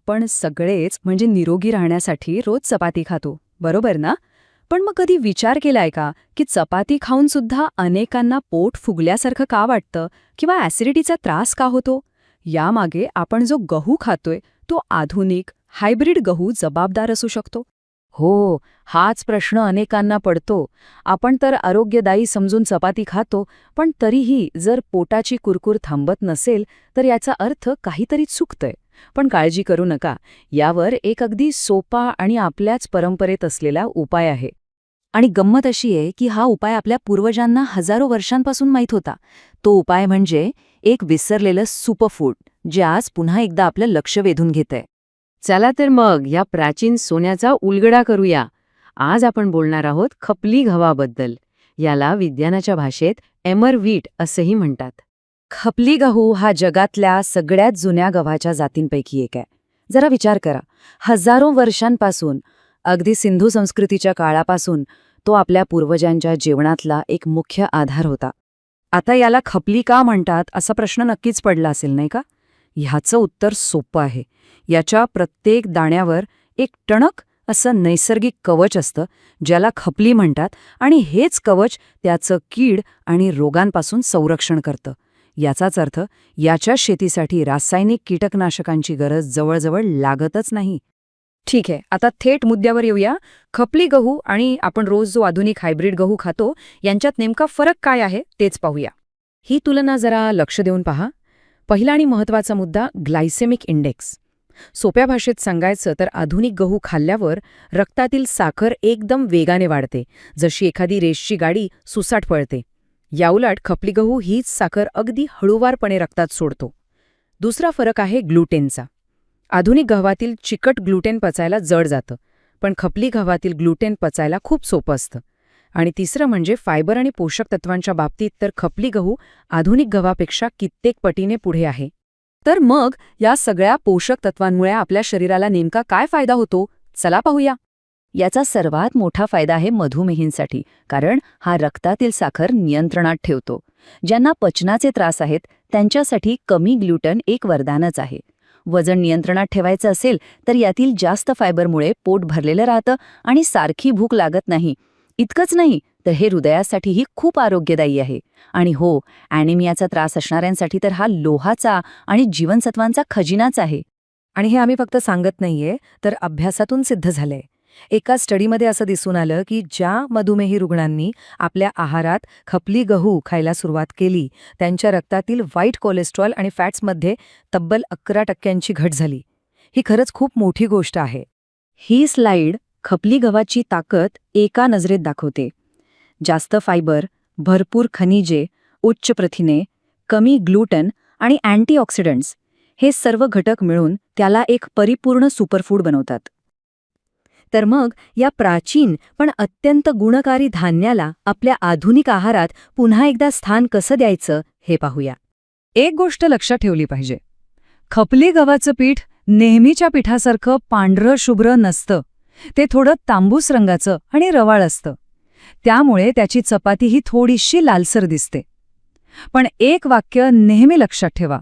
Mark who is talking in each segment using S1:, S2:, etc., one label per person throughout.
S1: आपण सगळेच म्हणजे निरोगी राहण्यासाठी रोज चपाती खातो, बरोबर ना? पण मग कधी विचार केलाय का की चपाती खाऊन सुद्धा अनेकांना पोट फुगल्यासारखं का वाटतं किंवा ॲसिडिटीचा त्रास का होतो? यामागे आपण जो गहू खातोय तो आधुनिक हायब्रिड गहू जबाबदार असू शकतो.
S2: हो, हाच प्रश्न अनेकांना पडतो. आपण तर आरोग्यदायी समजून चपाती खातो, पण तरीही जर पोटाची कुरकुर थांबत नसेल तर याचा अर्थ काहीतरी चुकतंय. पण काळजी करू नका, यावर एक अगदी सोपा आणि आपल्याच परंपरेत असलेला उपाय आहे. आणि गंमत अशी आहे की हा उपाय आपल्या पूर्वजांना हजारो वर्षांपासून माहीत होता. तो उपाय म्हणजे एक विसरलेलं सुपरफूड, जे आज पुन्हा एकदा आपलं लक्ष वेधून घेतंय. चला तर मग या प्राचीन सोन्याचा उलगडा करूया. आज आपण बोलणार आहोत खपली गव्हाबद्दल. याला विज्ञानाच्या भाषेत एमर व्हीट असंही म्हणतात. खपली गहू हा जगातल्या सगळ्यात जुन्या गव्हाच्या जातींपैकी एक आहे. जरा विचार करा, हजारो वर्षांपासून, अगदी सिंधू संस्कृतीच्या काळापासून तो आपल्या पूर्वजांच्या जेवणातला एक मुख्य आधार होता. आता याला खपली का म्हणतात असा प्रश्न नक्कीच पडला असेल, नाही का? ह्याचं उत्तर सोपं आहे. याच्या प्रत्येक दाण्यावर एक टणक असं नैसर्गिक कवच असतं, ज्याला खपली म्हणतात, आणि हेच कवच त्याचं कीड आणि रोगांपासून संरक्षण करतं. याचाच अर्थ याच्या शेतीसाठी रासायनिक कीटकनाशकांची गरज जवळजवळ लागतच नाही.
S1: ठीक आहे, आता थेट मुद्द्यावर येऊया. खपली गहू आणि आपण रोज जो आधुनिक हायब्रिड गहू खातो यांच्यात नेमका फरक काय आहे तेच पाहूया. ही तुलना जरा लक्ष देऊन पहा. पहिला आणि महत्त्वाचा मुद्दा, ग्लायसेमिक इंडेक्स. सोप्या भाषेत सांगायचं तर आधुनिक गहू खाल्ल्यावर रक्तातील साखर एकदम वेगाने वाढते, जशी एखादी रेसची गाडी सुसाट पळते. याउलट खपली गहू हीच साखर अगदी हळूवारपणे रक्तात सोडतो. दुसरा फरक आहे ग्लुटेनचा. आधुनिक गव्हातील चिकट ग्लुटेन पचायला जड जातं, पण खपली गव्हातील ग्लुटेन पचायला खूप सोपं असतं. आणि तिसरं म्हणजे फायबर आणि पोषक तत्वांच्या बाबतीत तर खपली गहू आधुनिक गव्हापेक्षा कित्येक पटीने पुढे आहे. तर मग या सगळ्या पोषक तत्वांमुळे आपल्या शरीराला नेमका काय फायदा होतो, चला पाहूया.
S2: याचा सर्वात मोठा फायदा आहे मधुमेहींसाठी, कारण हा रक्तातील साखर नियंत्रणात ठेवतो. ज्यांना पचनाचे त्रास आहेत त्यांच्यासाठी कमी ग्लुटन एक वरदानच आहे. वजन नियंत्रणात ठेवायचं असेल तर यातील जास्त फायबरमुळे पोट भरलेलं राहतं आणि सारखी भूक लागत नाही. इतकंच नाही तर हे हृदयासाठीही खूप आरोग्यदायी आहे. आणि हो, ॲनिमियाचा त्रास असणाऱ्यांसाठी तर हा लोहाचा आणि जीवनसत्वांचा खजिनाच आहे.
S1: आणि हे आम्ही फक्त सांगत नाहीये, तर अभ्यासातून सिद्ध झालंय. एका स्टडीमध्ये असं दिसून आलं की ज्या मधुमेही रुग्णांनी आपल्या आहारात खपली गहू खायला सुरुवात केली, त्यांच्या रक्तातील वाईट कोलेस्ट्रॉल आणि फॅट्समध्ये तब्बल 11% घट झाली. ही खरंच खूप मोठी गोष्ट आहे.
S2: ही स्लाईड खपली गव्हाची ताकद एका नजरेत दाखवते. जास्त फायबर, भरपूर खनिजे, उच्च प्रथिने, कमी ग्लुटन आणि अँटीऑक्सिडंट्स, हे सर्व घटक मिळून त्याला एक परिपूर्ण सुपरफूड बनवतात. तर मग या प्राचीन पण अत्यंत गुणकारी धान्याला आपल्या आधुनिक आहारात पुन्हा एकदा स्थान कसं द्यायचं हे पाहूया.
S1: एक गोष्ट लक्षात ठेवली पाहिजे. खपली गव्हाचं पीठ नेहमीच्या पिठासारखं पांढरं शुभ्र नसतं. ते थोडं तांबूस रंगाचं आणि रवाळ असतं. त्यामुळे त्याची चपातीही थोडीशी लालसर दिसते. पण एक वाक्य नेहमी लक्षात ठेवा.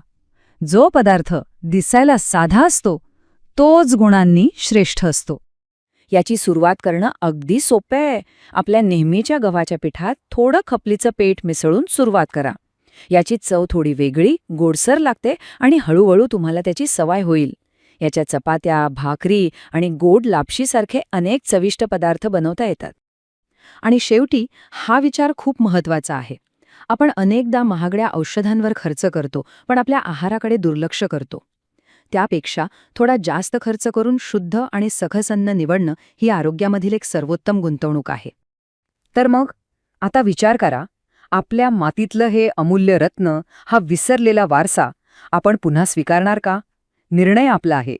S1: जो पदार्थ दिसायला साधा असतो तोच गुणांनी श्रेष्ठ असतो.
S2: याची सुरुवात करणं अगदी सोपं आहे. आपल्या नेहमीच्या गव्हाच्या पिठात थोडं खपलीचं पीठ मिसळून सुरुवात करा. याची चव थोडी वेगळी, गोडसर लागते आणि हळूहळू तुम्हाला त्याची सवय होईल. याच्या चपात्या, भाकरी आणि गोड लापशीसारखे अनेक चविष्ट पदार्थ बनवता येतात.
S1: आणि शेवटी हा विचार खूप महत्त्वाचा आहे. आपण अनेकदा महागड्या औषधांवर खर्च करतो, पण आपल्या आहाराकडे दुर्लक्ष करतो. त्यापेक्षा थोडा जास्त खर्च करून शुद्ध आणि सखस अन्न निवडणं ही आरोग्यामधील एक सर्वोत्तम गुंतवणूक आहे. तर मग आता विचार करा, आपल्या मातीतलं हे अमूल्य रत्न, हा विसरलेला वारसा आपण पुन्हा स्वीकारणार का? निर्णय आपला आहे.